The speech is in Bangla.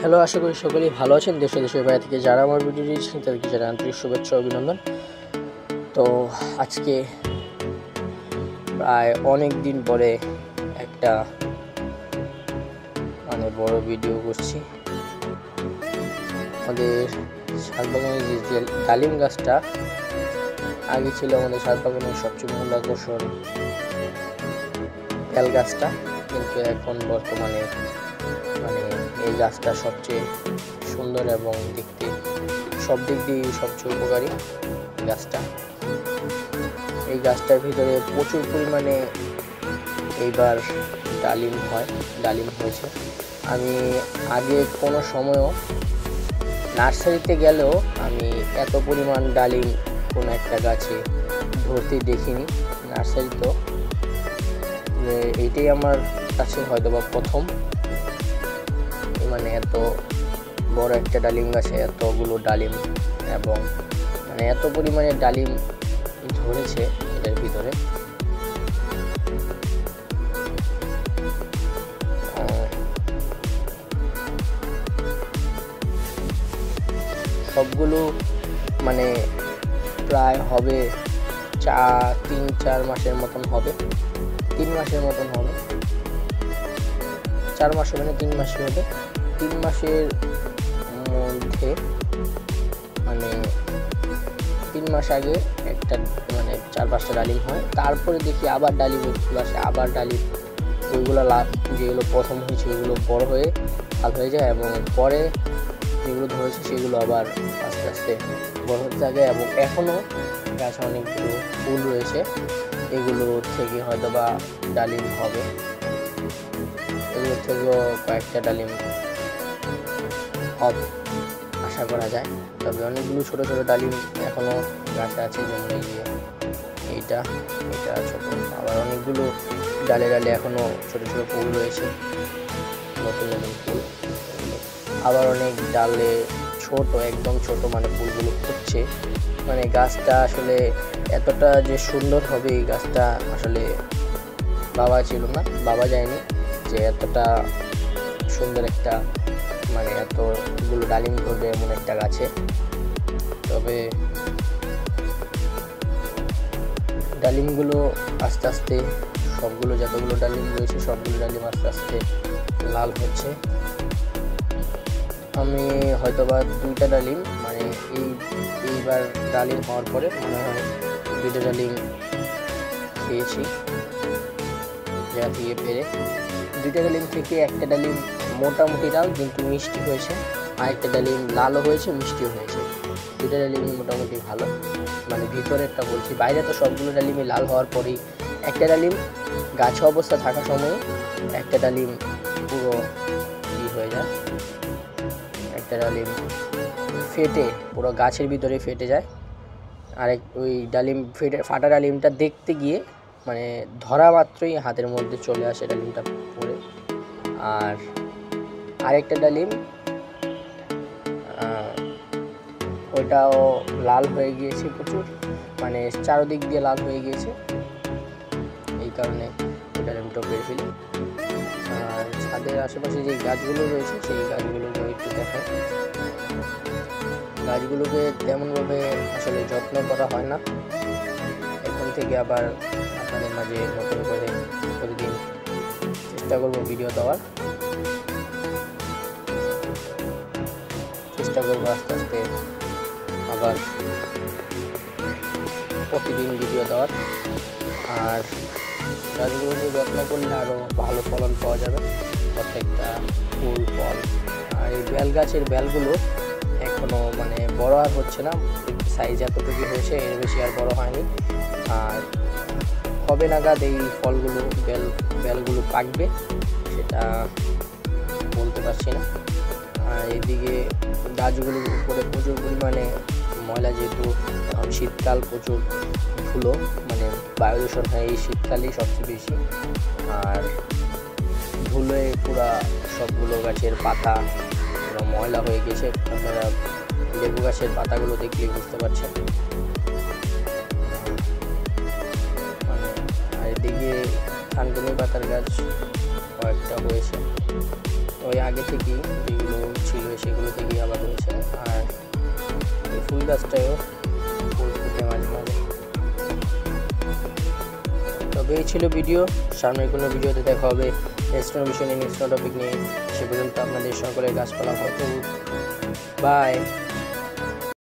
হ্যালো, আশা করি সকলেই ভালো আছেন। দেশ ও দেশের বাইরে থেকে যারা আমার ভিডিও দিয়েছেন তাদেরকে যারা আন্তরিক শুভেচ্ছা অভিনন্দন। তো আজকে প্রায় অনেক দিন পরে একটা বড় ভিডিও করছি। আমাদের ছাদ বাগানের যে ডালিম গাছটা আগে ছিল আমাদের ছাদ বাগানের সবচেয়ে মূল আকর্ষণ বেল গাছটা, কিন্তু এখন বর্তমানে এই গাছটা সবচেয়ে সুন্দর এবং দেখতে সব দিক দিয়ে সবচেয়ে উপকারী গাছটা। এই গাছটার ভিতরে প্রচুর পরিমাণে এইবার ডালিম হয়েছে। আমি আগে কোনো সময়ও নার্সারিতে গেলেও আমি এত পরিমাণ ডালিম কোনো একটা গাছে ধরতে দেখিনি নার্সারিতেও। এইটাই আমার কাছে হয়তো বা প্রথম এত বড় একটা ডালিম গাছে এতগুলো ডালিম এবং এত পরিমাণে ডালিম ধরেছে এটার ভিতরে। সবগুলো প্রায় হবে 3-4 মাসের মতন হবে, 3 মাসের মতন হবে, 4 মাস হবে না 3 মাসই হবে। 3 মাসের মধ্যে 3 মাস আগে একটা 4-5টা ডালিম হয়, তারপরে দেখি আবার ডালিম আসে, আবার ডালিম ওইগুলো যেগুলো প্রথম হয়েছে ওইগুলো বড় হয়ে লাল হয়ে যায় এবং পরে যেগুলো ধরেছে সেগুলো আবার আস্তে আস্তে বড় হতে থাকে এবং এখনও গাছে অনেকগুলো ফুল রয়েছে, এগুলো থেকে হয়তো বা ডালিম হবে, এগুলো থেকেও কয়েকটা ডালিম হবে আশা করা যায়। তবে অনেকগুলো ছোট ছোট ডালিম এখনও গাছে আছে, যেমন এইটা ছোট, আবার অনেকগুলো ডালে ডালে এখনও ছোট ছোট ফুল রয়েছে, নতুন নতুন ফুল, আবার অনেক ডালে ছোট একদম ছোট ফুলগুলো ফুটছে। গাছটা আসলে এতটা যে সুন্দর হবে এই গাছটা আসলে বাবা যায়নি যে এতটা সুন্দর একটা এতগুলো ডালিম ধরবে এমন একটা গাছে। তবে ডালিমগুলো আস্তে আস্তে সবগুলো যতগুলো ডালিম রয়েছে সবগুলো ডালিম আস্তে আস্তে লাল হচ্ছে। আমি হয়তোবা 2টা ডালিম এইবার ডালিম হওয়ার পরে মনে হয় 2টা ডালিম খেয়েছি জায়গা থেকে পেরে। 2টা ডালিম থেকে একটা ডালিম মোটামুটি লাল কিন্তু মিষ্টি হয়েছে, আরেকটা ডালিম লালও হয়েছে মিষ্টিও হয়েছে। 2টা ডালিম মোটামুটি ভালো, ভিতরেরটা বলছি, বাইরে তো সবগুলো ডালিমই লাল হওয়ার পরেই একটা ডালিম গাছে অবস্থা থাকার সময় একটা ডালিম পুরো হয়ে যায়, একটা ডালিম ফেটে পুরো গাছের ভিতরে ফেটে যায়। ওই ডালিম ফাটা ডালিমটা দেখতে গিয়ে ধরা মাত্রই হাতের মধ্যে চলে আসে ডালিমটা পড়ে। আর আরেকটা ডালিম ওইটাও লাল হয়ে গিয়েছে প্রচুর, চারদিক দিয়ে লাল হয়ে গিয়েছে, এই কারণে ওই ডালিমটা পেয়ে ফেলি। আর ছাদের আশেপাশে যে গাছগুলো রয়েছে সেই গাছগুলোকে একটু দেখায়। গাছগুলোকে তেমনভাবে আসলে যত্ন করা হয় না, এখন থেকে আবার আপনাদের মাঝে নতুন করে প্রতিদিন চেষ্টা করবো ভিডিও দেওয়ার, চেষ্টা করবো আস্তে আস্তে আবার প্রতিদিন ভিডিও দেওয়ার। আর গাছগুলোকে যত্ন করলে আরও ভালো ফলন পাওয়া যাবে, প্রত্যেকটা ফুল ফল। আর এই বেল গাছের বেলগুলো এখনও বড় আর হচ্ছে না, সাইজ এতটুকু হয়েছে, এর বেশি আর বড় হয়নি। আর কবে নাগাদ এই ফলগুলো বেলগুলো পাকবে সেটা বলতে পারছি না। আর এদিকে গাছগুলোর উপরে প্রচুর পরিমাণে ময়লা, যেহেতু এখন শীতকাল প্রচুর ধুলো বায়ু দূষণ হয় এই শীতকালেই সবচেয়ে বেশি। আর ধুলোয় পুরা সবগুলো গাছের পাতা পুরো ময়লা হয়ে গেছে, আপনারা লেবু গাছের পাতাগুলো দেখলে বুঝতে পারছেন। আর এদিকে থানকুনি পাতার গাছ কয়েকটা হয়েছে, ওই আগে থেকেই যেগুলো ছিল সেগুলো থেকে আবার হয়েছে। আর এই ফুল গাছটাও ফুল ফুটে মাঝে মাঝে। তবে এই ছিল ভিডিও, সামনের কোনো ভিডিওতে দেখা হবে নেক্সট কোনো বিষয় নিয়ে, নেক্সট কোনো টপিক নিয়ে। সে পর্যন্ত আপনাদের সকলের গাছপালা হয়তো বাই।